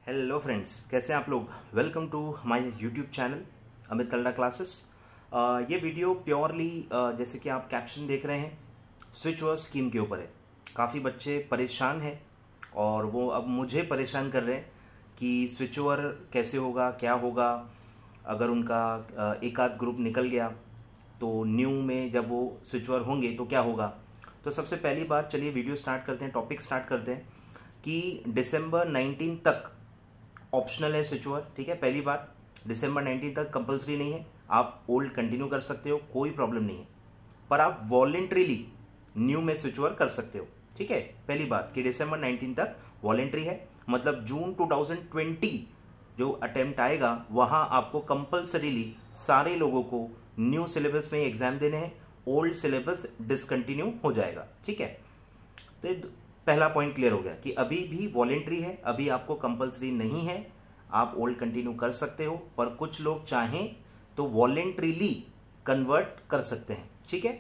Hello friends, कैसे हैं आप लोग। Welcome to my YouTube channel Amit Talda classes. ये वीडियो प्योरली जैसे कि आप कैप्शन देख रहे हैं स्विच वर्ड स्कीम के ऊपर है। काफ़ी बच्चे परेशान हैं और वो अब मुझे परेशान कर रहे हैं कि स्विच ओवर कैसे होगा, क्या होगा। अगर उनका एक आध ग्रुप निकल गया तो न्यू में जब वो स्विच ओवर होंगे तो क्या होगा। तो सबसे पहली बात, चलिए वीडियो स्टार्ट करते हैं, टॉपिक स्टार्ट करते हैं कि दिसंबर 19 तक ऑप्शनल है स्विच ओवर। ठीक है, पहली बात, दिसंबर 19 तक कंपलसरी नहीं है, आप ओल्ड कंटिन्यू कर सकते हो, कोई प्रॉब्लम नहीं है। पर आप वॉलेंट्रीली न्यू में स्विच ओवर कर सकते हो। ठीक है, पहली बात कि दिसंबर 19 तक वॉलेंट्री है, मतलब जून 2020 जो अटेम्प्ट आएगा वहां आपको कंपलसरीली सारे लोगों को न्यू सिलेबस में एग्जाम देने हैं, ओल्ड सिलेबस डिसकंटिन्यू हो जाएगा। ठीक है, तो पहला पॉइंट क्लियर हो गया कि अभी भी वॉलेंट्री है, अभी आपको कंपलसरी नहीं है, आप ओल्ड कंटिन्यू कर सकते हो। पर कुछ लोग चाहें तो वॉलेंट्रीली कन्वर्ट कर सकते हैं। ठीक है,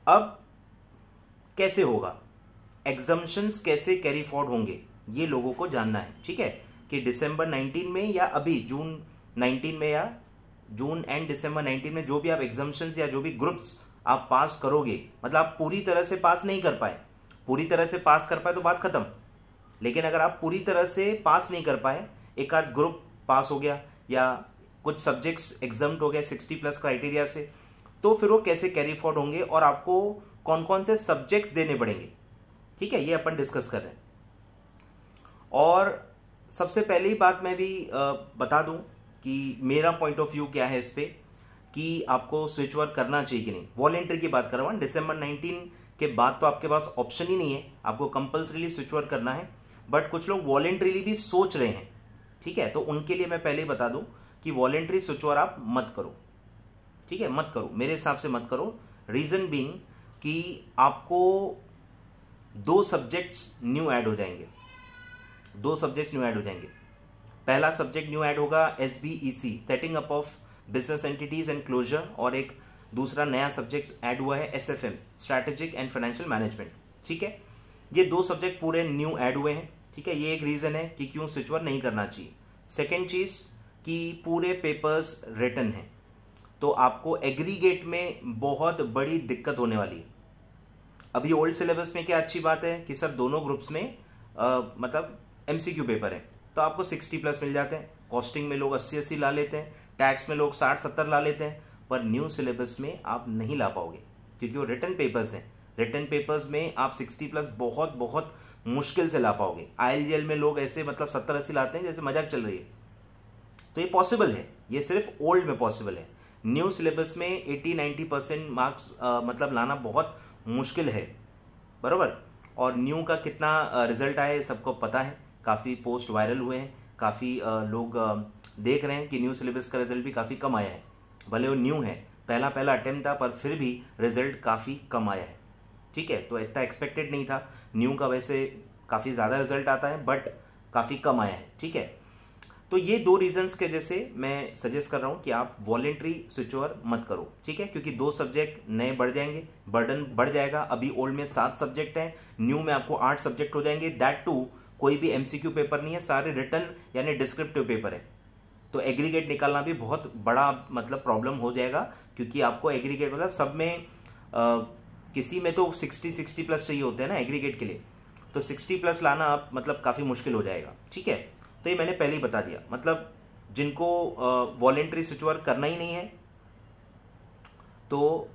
अब कैसे होगा, एग्जम्पशंस कैसे कैरी फॉरवर्ड होंगे, ये लोगों को जानना है। ठीक है, कि दिसंबर 19 में या अभी जून 19 में या जून एंड दिसंबर 19 में जो भी आप एग्जम्पशंस या जो भी ग्रुप्स आप पास करोगे, मतलब आप पूरी तरह से पास नहीं कर पाए, पूरी तरह से पास कर पाए तो बात खत्म। लेकिन अगर आप पूरी तरह से पास नहीं कर पाए, एक आध ग्रुप पास हो गया या कुछ सब्जेक्ट्स एग्जाम्ड हो गए 60+ क्राइटेरिया से, तो फिर वो कैसे कैरी फॉरवर्ड होंगे और आपको कौन कौन से सब्जेक्ट्स देने पड़ेंगे। ठीक है, ये अपन डिस्कस कर रहे हैं। और सबसे पहली बात मैं भी बता दूं कि मेरा पॉइंट ऑफ व्यू क्या है इस पे, कि आपको स्विच वर्क करना चाहिए कि नहीं। वॉलेंट्री की बात कर रहा हूं, दिसंबर 19 के बाद तो आपके पास ऑप्शन ही नहीं है, आपको कंपल्सरीली स्विच वर्क करना है। बट कुछ लोग वॉलेंट्रीली भी सोच रहे हैं। ठीक है, तो उनके लिए मैं पहले ही बता दूं कि वॉलेंट्री स्विच ओवर आप मत करो। ठीक है, मत करो, मेरे हिसाब से मत करो। रीजन बीइंग कि आपको 2 सब्जेक्ट्स न्यू ऐड हो जाएंगे, 2 सब्जेक्ट्स न्यू ऐड हो जाएंगे। पहला सब्जेक्ट न्यू ऐड होगा SBEC, setting up of business entities and closure, और एक दूसरा नया सब्जेक्ट ऐड हुआ है SFM, strategic and financial management. ठीक है, ये 2 सब्जेक्ट पूरे न्यू ऐड हुए हैं। ठीक है, ये एक रीजन है कि क्यों स्विच ओवर नहीं करना चाहिए। सेकेंड चीज कि पूरे पेपर्स रिटन हैं, तो आपको एग्रीगेट में बहुत बड़ी दिक्कत होने वाली है। अभी ओल्ड सिलेबस में क्या अच्छी बात है कि सर दोनों ग्रुप्स में मतलब MCQ पेपर है, तो आपको 60+ मिल जाते हैं। कॉस्टिंग में लोग 80 ला लेते हैं, टैक्स में लोग 60-70 ला लेते हैं, पर न्यू सिलेबस में आप नहीं ला पाओगे क्योंकि वो रिटन पेपर्स हैं। रिटन पेपर्स में आप 60+ बहुत बहुत मुश्किल से ला पाओगे। ILGL में लोग ऐसे मतलब 70-80 लाते हैं जैसे मजाक चल रही है। तो ये पॉसिबल है, ये सिर्फ ओल्ड में पॉसिबल है। न्यू सिलेबस में 80-90% मार्क्स मतलब लाना बहुत मुश्किल है, बराबर। और न्यू का कितना रिजल्ट आया सबको पता है, काफ़ी पोस्ट वायरल हुए हैं, काफ़ी लोग देख रहे हैं कि न्यू सिलेबस का रिजल्ट भी काफ़ी कम आया है। भले वो न्यू है, पहला अटेम्प्ट था, पर फिर भी रिजल्ट काफ़ी कम आया है। ठीक है, तो इतना एक्सपेक्टेड नहीं था। न्यू का वैसे काफ़ी ज़्यादा रिजल्ट आता है, बट काफ़ी कम आया है। ठीक है, तो ये 2 रीजंस के जैसे मैं सजेस्ट कर रहा हूँ कि आप वॉलेंट्री स्विच ओवर मत करो। ठीक है, क्योंकि 2 सब्जेक्ट नए बढ़ जाएंगे, बर्डन बढ़ जाएगा। अभी ओल्ड में 7 सब्जेक्ट हैं, न्यू में आपको 8 सब्जेक्ट हो जाएंगे। दैट टू कोई भी MCQ पेपर नहीं है, सारे रिटन यानी डिस्क्रिप्टिव पेपर है। तो एग्रीगेट निकालना भी बहुत बड़ा मतलब प्रॉब्लम हो जाएगा, क्योंकि आपको एग्रीगेट मतलब सब में किसी में तो 60+ चाहिए होते हैं ना एग्रीगेट के लिए, तो 60+ लाना आप मतलब काफ़ी मुश्किल हो जाएगा। ठीक है, तो ये मैंने पहले ही बता दिया। मतलब जिनको वॉलेंट्री स्विच ओवर करना ही नहीं है तो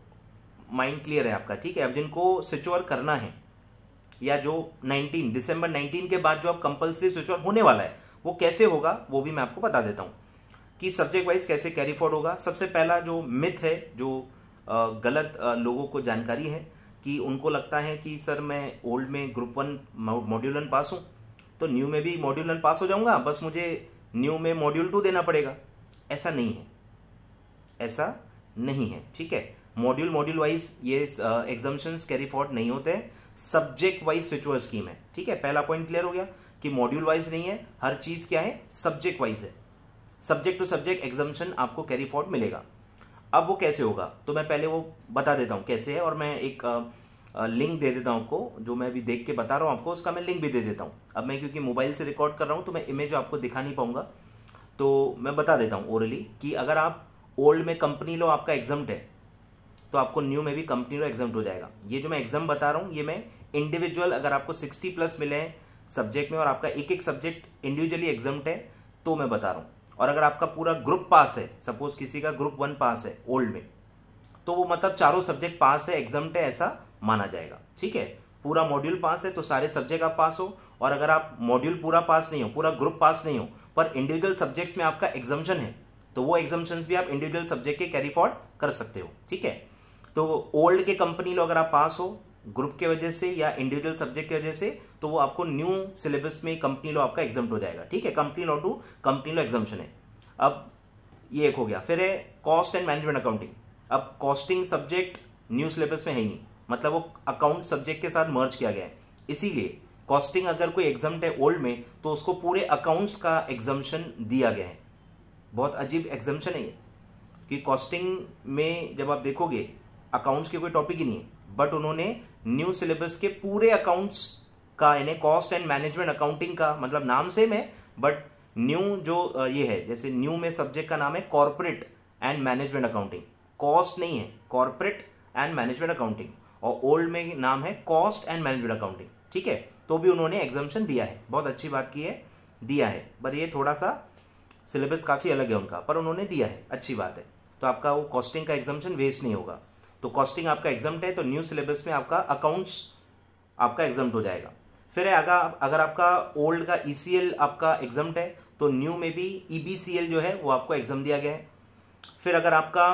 माइंड क्लियर है आपका। ठीक है, अब जिनको स्विच ओवर करना है या जो दिसंबर 19 के बाद जो अब कंपल्सरी स्विच ओवर होने वाला है वो कैसे होगा, वो भी मैं आपको बता देता हूँ कि सब्जेक्ट वाइज कैसे कैरी फॉरवर्ड होगा। सबसे पहला जो मिथ है, जो गलत लोगों को जानकारी है कि उनको लगता है कि सर मैं ओल्ड में ग्रुप 1 मॉड्यूल 1 पास हूँ तो न्यू में भी मॉड्यूल 1 पास हो जाऊंगा, बस मुझे न्यू में मॉड्यूल 2 देना पड़ेगा। ऐसा नहीं है, ऐसा नहीं है। ठीक है, मॉड्यूल वाइज ये एग्जाम्पशंस कैरी फॉरवर्ड नहीं होते हैं, subject wise switch over scheme है। ठीक है, पहला पॉइंट क्लियर हो गया कि मॉड्यूल वाइज नहीं है, हर चीज क्या है, सब्जेक्ट वाइज है। सब्जेक्ट टू सब्जेक्ट एग्जाम्पशन आपको कैरी फॉरवर्ड मिलेगा। अब वो कैसे होगा तो मैं पहले वो बता देता हूं कैसे है, और मैं एक लिंक दे देता हूँ आपको, जो मैं अभी देख के बता रहा हूँ आपको उसका मैं लिंक भी दे देता हूँ। अब मैं क्योंकि मोबाइल से रिकॉर्ड कर रहा हूँ तो मैं इमेज आपको दिखा नहीं पाऊंगा, तो मैं बता देता हूँ ओरली कि अगर आप ओल्ड में कंपनी लॉ आपका एग्जाम्प्ट है तो आपको न्यू में भी कंपनी लॉ एग्जाम्प्ट हो जाएगा। ये जो मैं एग्जाम बता रहा हूँ ये मैं इंडिविजुअल, अगर आपको 60+ मिले हैं सब्जेक्ट में और आपका एक एक सब्जेक्ट इंडिविजुअली एग्जाम्प्ट है तो मैं बता रहा हूँ। और अगर आपका पूरा ग्रुप पास है, सपोज किसी का ग्रुप 1 पास है ओल्ड में, तो वो मतलब चारों सब्जेक्ट पास है, एग्जाम्प्ट है, ऐसा माना जाएगा। ठीक है, पूरा मॉड्यूल पास है तो सारे सब्जेक्ट आप पास हो, और अगर आप मॉड्यूल पूरा पास नहीं हो, पूरा ग्रुप पास नहीं हो, पर इंडिविजुअल सब्जेक्ट्स में आपका एग्जाम्पशन है, तो वो एग्जाम्पशंस भी आप इंडिविजुअल सब्जेक्ट के कैरी फॉरवर्ड कर सकते हो। ठीक है, तो ओल्ड के कंपनी लॉ अगर आप पास हो ग्रुप के वजह से या इंडिविजुअल सब्जेक्ट की वजह से, तो वो आपको न्यू सिलेबस में कंपनी लॉ आपका एग्जाम्प्ट हो जाएगा। ठीक है, company law to company law exemption है। अब ये एक हो गया। फिर है कॉस्ट एंड मैनेजमेंट अकाउंटिंग। अब कॉस्टिंग सब्जेक्ट न्यू सिलेबस में है ही नहीं, मतलब वो अकाउंट सब्जेक्ट के साथ मर्ज किया गया है, इसीलिए कॉस्टिंग अगर कोई एग्जाम्प्ट है ओल्ड में तो उसको पूरे अकाउंट्स का एग्जाम्पशन दिया गया है। बहुत अजीब एग्जाम्पशन है ये, कि कॉस्टिंग में जब आप देखोगे अकाउंट्स के कोई टॉपिक ही नहीं है, बट उन्होंने न्यू सिलेबस के पूरे अकाउंट्स का, यानी कॉस्ट एंड मैनेजमेंट अकाउंटिंग का, मतलब नाम सेम है बट न्यू जो ये है, जैसे न्यू में सब्जेक्ट का नाम है corporate and management accounting, cost नहीं है, कॉर्पोरेट एंड मैनेजमेंट अकाउंटिंग, और ओल्ड में नाम है कॉस्ट एंड मैनेजमेंट अकाउंटिंग। ठीक है, तो भी उन्होंने एग्जाम्पशन दिया है, बहुत अच्छी बात की है, दिया है, पर ये थोड़ा सा सिलेबस काफ़ी अलग है उनका, पर उन्होंने दिया है, अच्छी बात है। तो आपका वो कॉस्टिंग का एग्जाम्पशन वेस्ट नहीं होगा। तो कॉस्टिंग आपका एग्जाम्प्ट है तो न्यू सिलेबस में आपका अकाउंट्स आपका एग्जाम्प्ट हो जाएगा। फिर है अगर आपका ओल्ड का ईसीएल आपका एग्जाम्प्ट है तो न्यू में भी ईबीसीएल जो है वो आपको एग्जाम दिया गया है। फिर अगर आपका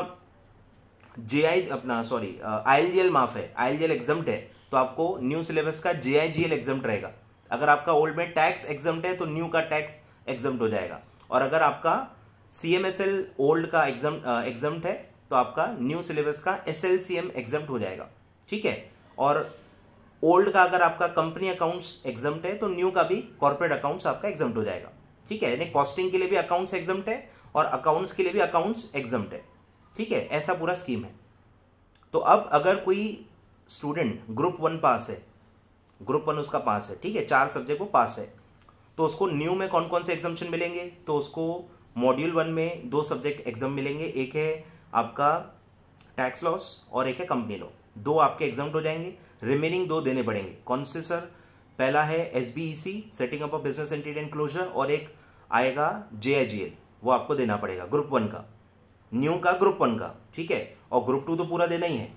आईएलजीएल माफ है, आईएलजीएल एग्जाम्प्ट है तो आपको न्यू सिलेबस का जेआईजीएल एग्जाम्प्ट रहेगा। अगर आपका ओल्ड में टैक्स एग्जाम्प्ट है तो न्यू का टैक्स एग्जाम्प्ट हो जाएगा। और अगर आपका सीएमएसएल ओल्ड का एग्जाम्प्ट है तो आपका न्यू सिलेबस का एसएलसीएम एग्जाम्प्ट हो जाएगा। ठीक है, और ओल्ड का अगर आपका कंपनी अकाउंट्स एग्जाम्प्ट है तो न्यू का भी कॉर्पोरेट अकाउंट्स आपका एग्जाम्प्ट हो जाएगा। ठीक है, यानी कॉस्टिंग के लिए भी अकाउंट्स एग्जाम्प्ट है और अकाउंट्स के लिए भी अकाउंट्स एग्जाम्प्ट है। ठीक है, ऐसा पूरा स्कीम है। तो अब अगर कोई स्टूडेंट ग्रुप 1 पास है, ग्रुप 1 उसका पास है, ठीक है, 4 सब्जेक्ट वो पास है, तो उसको न्यू में कौन कौन से एग्जाम्पशन मिलेंगे? तो उसको मॉड्यूल 1 में 2 सब्जेक्ट एग्जाम मिलेंगे, एक है आपका टैक्स लॉस और एक है कंपनी लॉ, 2 आपके एग्जाम्प्ट हो जाएंगे। रिमेनिंग 2 देने पड़ेंगे। कौन से सर? पहला है SBEC setting up of business entity and closure, और एक आएगा जेआईजीएल, वो आपको देना पड़ेगा ग्रुप 1 का, न्यू का ग्रुप 1 का। ठीक है, और ग्रुप 2 तो पूरा देना ही है।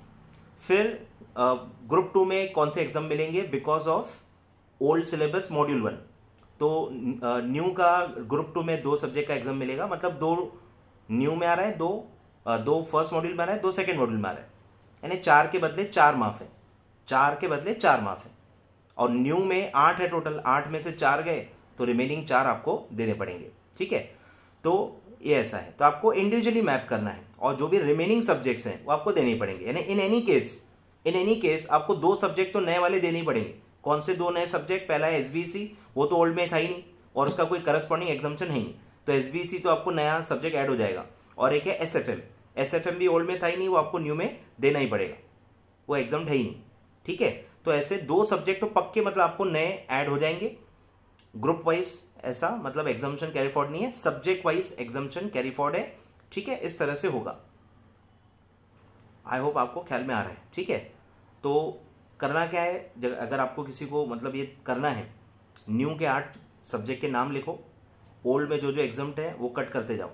फिर ग्रुप 2 में कौन से एग्जाम मिलेंगे? Because of old syllabus module 1, तो न्यू का ग्रुप 2 में 2 सब्जेक्ट का एग्जाम मिलेगा, मतलब 2 न्यू में आ रहा है, 2 फर्स्ट मॉड्यूल में आ रहा है, 2 सेकेंड मॉड्यूल में आ रहा है, यानी 4 के बदले 4 माफ है, 4 के बदले 4 माफ है। और न्यू में 8 है टोटल, 8 में से 4 गए तो रिमेनिंग 4 आपको देने पड़ेंगे। ठीक है, तो ये ऐसा है, तो आपको इंडिविजुअली मैप करना है और जो भी रिमेनिंग सब्जेक्ट्स हैं वो आपको देने ही पड़ेंगे। यानी इन एनी केस आपको 2 सब्जेक्ट तो नए वाले देने ही पड़ेंगे। कौन से 2 नए सब्जेक्ट? पहला है एसबीसी, वो तो ओल्ड में था ही नहीं और उसका कोई करस्पॉन्डिंग एग्जाम्पशन है ही नहीं, तो एसबीसी तो आपको नया सब्जेक्ट ऐड हो जाएगा। और एक है एसएफएम भी ओल्ड में था ही नहीं, वो आपको न्यू में देना ही पड़ेगा, वो एग्जाम है ही नहीं। ठीक है, तो ऐसे 2 सब्जेक्ट तो पक्के मतलब आपको नए ऐड हो जाएंगे। ग्रुप वाइज ऐसा मतलब एग्जाम्पशन कैरी फॉरवर्ड नहीं है, subject wise exemption carry forward है। ठीक है, इस तरह से होगा। आई होप आपको ख्याल में आ रहा है। ठीक है, तो करना क्या है, अगर आपको किसी को मतलब ये करना है, न्यू के 8 सब्जेक्ट के नाम लिखो, ओल्ड में जो जो एग्जाम्प्ट है वो कट करते जाओ,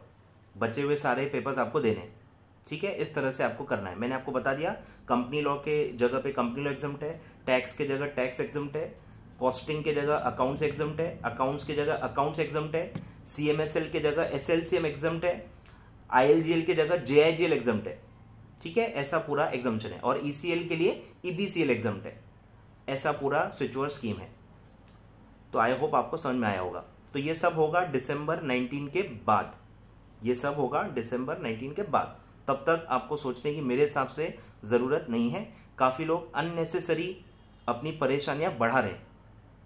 बचे हुए सारे पेपर्स आपको देने हैं। ठीक है, इस तरह से आपको करना है। मैंने आपको बता दिया, कंपनी लॉ के जगह पे कंपनी लॉ एग्जाम्प्ट है, टैक्स के जगह टैक्स एग्जाम्प्ट है, कॉस्टिंग के जगह अकाउंट्स एग्जाम्प्ट है, अकाउंट्स की जगह अकाउंट्स एग्जाम्प्ट है, सीएमएसएल के जगह एसएलसीएम एग्जाम्प्ट है, आईएलजीएल की जगह जेआईजीएल एग्जाम्प्ट है। ठीक है, ऐसा पूरा एग्जाम्पशन है। और ईसीएल के लिए ईबीसीएल एग्जाम्प्ट है। ऐसा पूरा स्विचओवर स्कीम है। तो आई होप आपको समझ में आया होगा। तो ये सब होगा दिसंबर 19 के बाद, ये सब होगा दिसंबर 19 के बाद। तब तक आपको सोचने की मेरे हिसाब से ज़रूरत नहीं है। काफ़ी लोग अननेसेसरी अपनी परेशानियां बढ़ा रहे हैं,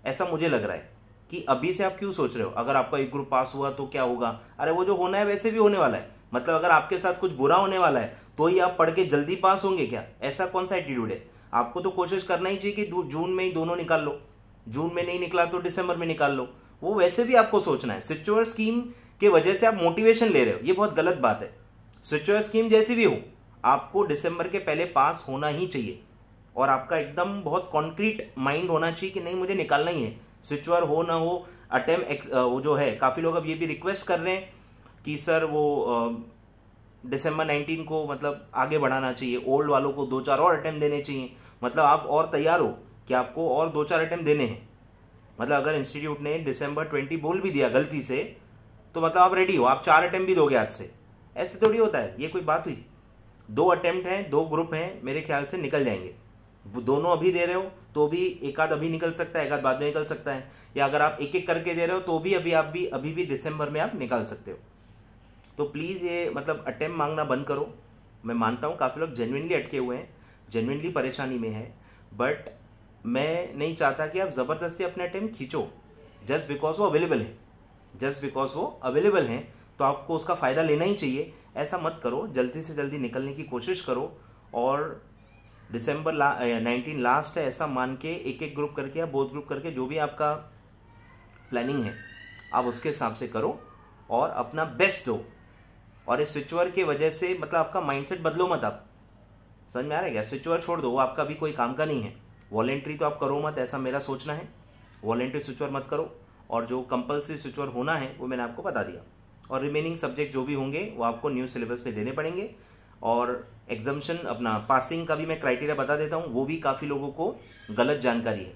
ऐसा मुझे लग रहा है कि अभी से आप क्यों सोच रहे हो अगर आपका एक ग्रुप पास हुआ तो क्या होगा? अरे वो जो होना है वैसे भी होने वाला है। मतलब अगर आपके साथ कुछ बुरा होने वाला है तो ही आप पढ़ के जल्दी पास होंगे क्या? ऐसा कौन सा एटीट्यूड है? आपको तो कोशिश करना ही चाहिए कि जून में ही दोनों निकाल लो, जून में नहीं निकला तो दिसंबर में निकाल लो। वो वैसे भी आपको सोचना है। स्विचओवर स्कीम की वजह से आप मोटिवेशन ले रहे हो, ये बहुत गलत बात है। स्विचओवर स्कीम जैसी भी हो, आपको दिसंबर के पहले पास होना ही चाहिए और आपका एकदम बहुत कॉन्क्रीट माइंड होना चाहिए कि नहीं मुझे निकालना ही है। स्विचओवर हो ना हो, वो जो है, काफ़ी लोग अब ये भी रिक्वेस्ट कर रहे हैं कि सर वो दिसंबर 19 को मतलब आगे बढ़ाना चाहिए, ओल्ड वालों को 2-4 और अटेम्प्ट देने चाहिए। मतलब आप और तैयार हो कि आपको और 2-4 अटेम्प्ट देने हैं। मतलब अगर इंस्टीट्यूट ने दिसंबर 20 बोल भी दिया गलती से, तो मतलब आप रेडी हो, आप 4 अटेम्प्ट भी दोगे आज से। ऐसे थोड़ी होता है, ये कोई बात हुई? 2 अटेम्प्ट हैं, 2 ग्रुप हैं, मेरे ख्याल से निकल जाएंगे। वो दोनों अभी दे रहे हो तो भी एक आध अभी निकल सकता है, एक आध बाद में निकल सकता है, या अगर आप एक एक करके दे रहे हो तो भी अभी भी दिसंबर में आप निकाल सकते हो। तो प्लीज़ ये मतलब अटेम्प्ट मांगना बंद करो। मैं मानता हूँ काफ़ी लोग जेन्युइनली अटके हुए हैं, जेन्युइनली परेशानी में है, बट मैं नहीं चाहता कि आप ज़बरदस्ती अपने अटेम्प्ट खींचो जस्ट बिकॉज वो अवेलेबल है। जस्ट बिकॉज वो अवेलेबल हैं तो आपको उसका फ़ायदा लेना ही चाहिए। ऐसा मत करो, जल्दी से जल्दी निकलने की कोशिश करो और दिसंबर 19 लास्ट है ऐसा मान के एक एक ग्रुप करके या बोथ ग्रुप करके जो भी आपका प्लानिंग है आप उसके हिसाब से करो और अपना बेस्ट दो। और इस स्विचओवर की वजह से मतलब आपका माइंडसेट बदलो मत। आप समझ में आ रहा है क्या? स्विचओवर छोड़ दो, वो आपका भी कोई काम का नहीं है। वॉलेंट्री तो आप करो मत, ऐसा मेरा सोचना है। वॉलेंट्री स्विचओवर मत करो और जो कंपल्सरी स्विचओवर होना है वो मैंने आपको बता दिया। और रिमेनिंग सब्जेक्ट जो भी होंगे वो आपको न्यू सिलेबस पे देने पड़ेंगे। और एग्जामिशन अपना पासिंग का भी मैं क्राइटेरिया बता देता हूँ, वो भी काफ़ी लोगों को गलत जानकारी है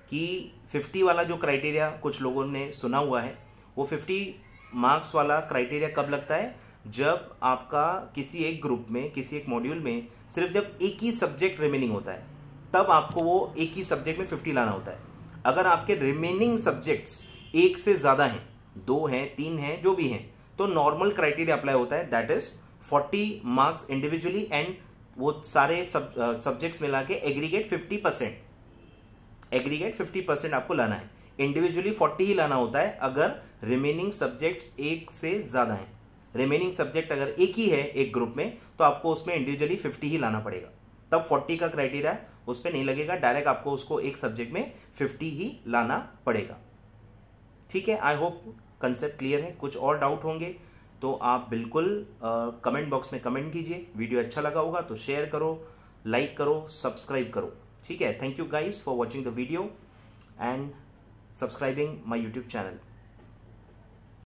कि 50 वाला जो क्राइटेरिया कुछ लोगों ने सुना हुआ है, वो 50 मार्क्स वाला क्राइटेरिया कब लगता है? जब आपका किसी एक ग्रुप में, किसी एक मॉड्यूल में सिर्फ जब एक ही सब्जेक्ट रिमेनिंग होता है, तब आपको वो एक ही सब्जेक्ट में 50 लाना होता है। अगर आपके रिमेनिंग सब्जेक्ट्स एक से ज़्यादा हैं, 2 हैं, 3 हैं, जो भी हैं, तो नॉर्मल क्राइटेरिया अप्लाई होता है, that is 40 marks individually and वो सारे सब्जेक्ट्स मिला के एग्रीगेट 50% आपको लाना है। इंडिविजुअली 40 ही लाना होता है अगर रिमेनिंग सब्जेक्ट्स एक से ज़्यादा हैं। रिमेनिंग सब्जेक्ट अगर एक ही है एक ग्रुप में तो आपको उसमें इंडिविजुअली 50 ही लाना पड़ेगा, तब 40 का क्राइटेरिया उस पर नहीं लगेगा, डायरेक्ट आपको उसको एक सब्जेक्ट में 50 ही लाना पड़ेगा। ठीक है, आई होप कंसेप्ट क्लियर है। कुछ और डाउट होंगे तो आप बिल्कुल कमेंट बॉक्स में कमेंट कीजिए। वीडियो अच्छा लगा होगा तो शेयर करो, लाइक करो, सब्सक्राइब करो। ठीक है, thank you guys for watching the video and subscribing my YouTube channel.